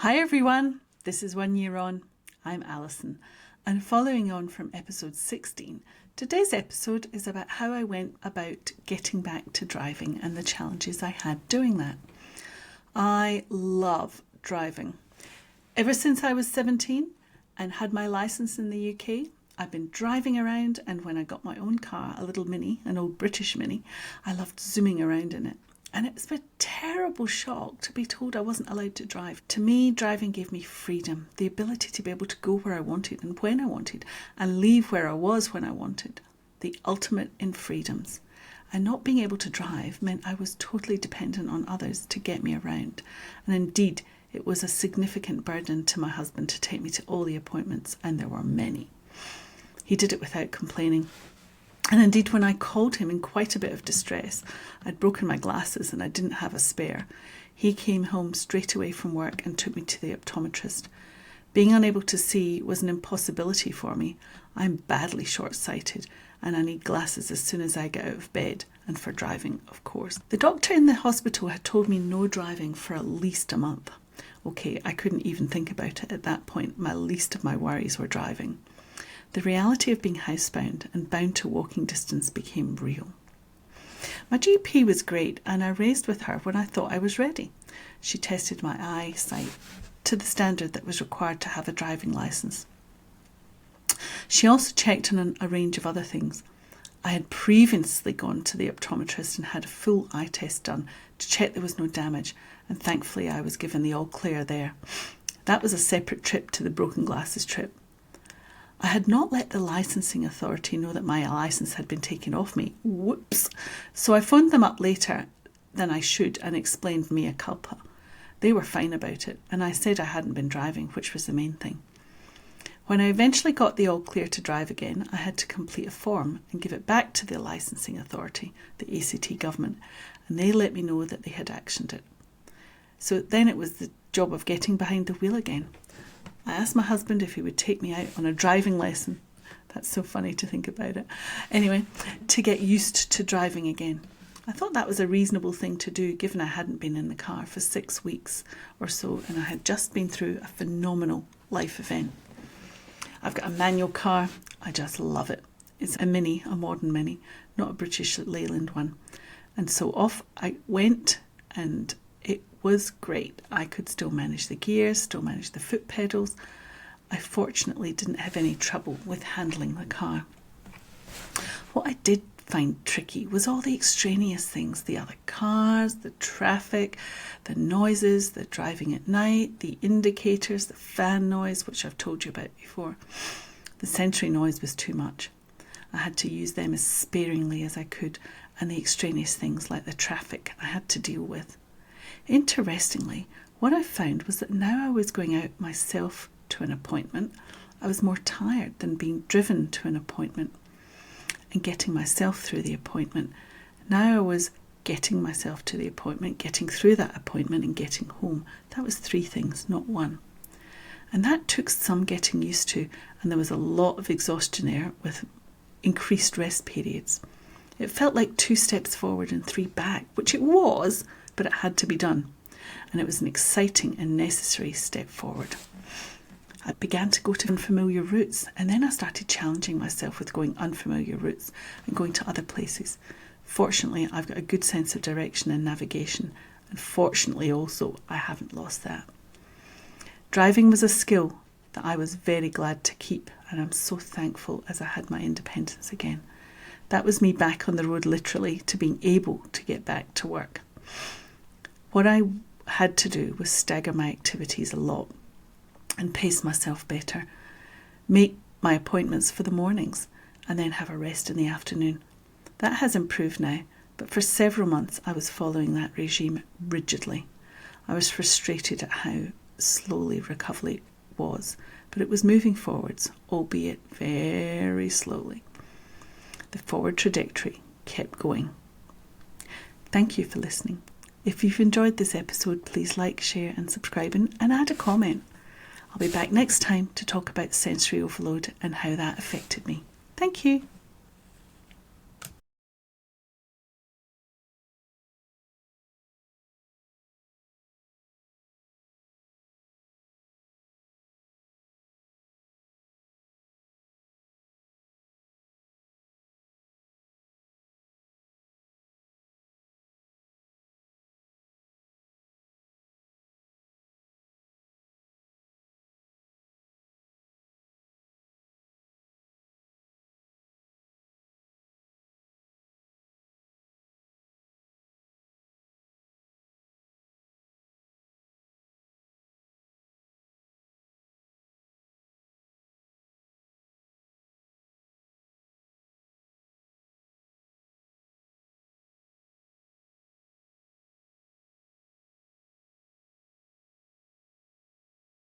Hi everyone, this is 1 year on. I'm Alison, and following on from episode 16, today's episode is about how I went about getting back to driving and the challenges I had doing that. I love driving. Ever since I was 17 and had my licence in the UK, I've been driving around, and when I got my own car, a little Mini, an old British Mini, I loved zooming around in it. And it was a terrible shock to be told I wasn't allowed to drive. To me, driving gave me freedom, the ability to be able to go where I wanted and when I wanted, and leave where I was when I wanted. The ultimate in freedoms. And not being able to drive meant I was totally dependent on others to get me around. And indeed, it was a significant burden to my husband to take me to all the appointments, and there were many. He did it without complaining. And indeed, when I called him in quite a bit of distress, I'd broken my glasses and I didn't have a spare, he came home straight away from work and took me to the optometrist. Being unable to see was an impossibility for me. I'm badly short-sighted and I need glasses as soon as I get out of bed, and for driving, of course. The doctor in the hospital had told me no driving for at least a month. Okay, I couldn't even think about it at that point. My least of my worries were driving. The reality of being housebound and bound to walking distance became real. My GP was great, and I raced with her when I thought I was ready. She tested my eyesight to the standard that was required to have a driving licence. She also checked on a range of other things. I had previously gone to the optometrist and had a full eye test done to check there was no damage, and thankfully I was given the all clear there. That was a separate trip to the broken glasses trip. I had not let the licensing authority know that my licence had been taken off me. Whoops. So I phoned them up later than I should and explained mea culpa. They were fine about it, and I said I hadn't been driving, which was the main thing. When I eventually got the all clear to drive again, I had to complete a form and give it back to the licensing authority, the ACT government, and they let me know that they had actioned it. So then it was the job of getting behind the wheel again. I asked my husband if he would take me out on a driving lesson. That's so funny to think about it. Anyway, to get used to driving again. I thought that was a reasonable thing to do, given I hadn't been in the car for 6 weeks or so, and I had just been through a phenomenal life event. I've got a manual car. I just love it. It's a Mini, a modern Mini, not a British Leyland one. And so off I went, and it was great. I could still manage the gears, still manage the foot pedals. I fortunately didn't have any trouble with handling the car. What I did find tricky was all the extraneous things, the other cars, the traffic, the noises, the driving at night, the indicators, the fan noise, which I've told you about before. The sensory noise was too much. I had to use them as sparingly as I could, and the extraneous things like the traffic I had to deal with. Interestingly, what I found was that now I was going out myself to an appointment, I was more tired than being driven to an appointment and getting myself through the appointment. Now I was getting myself to the appointment, getting through that appointment and getting home. That was 3 things, not 1. And that took some getting used to, and there was a lot of exhaustion there with increased rest periods. It felt like 2 steps forward and 3 back, which it was, but it had to be done, and it was an exciting and necessary step forward. I began to go to unfamiliar routes, and then I started challenging myself with going unfamiliar routes and going to other places. Fortunately, I've got a good sense of direction and navigation, and fortunately also, I haven't lost that. Driving was a skill that I was very glad to keep, and I'm so thankful as I had my independence again. That was me back on the road literally to being able to get back to work. What I had to do was stagger my activities a lot and pace myself better, make my appointments for the mornings and then have a rest in the afternoon. That has improved now, but for several months I was following that regime rigidly. I was frustrated at how slowly recovery was, but it was moving forwards, albeit very slowly. The forward trajectory kept going. Thank you for listening. If you've enjoyed this episode, please like, share and subscribe and add a comment. I'll be back next time to talk about sensory overload and how that affected me. Thank you.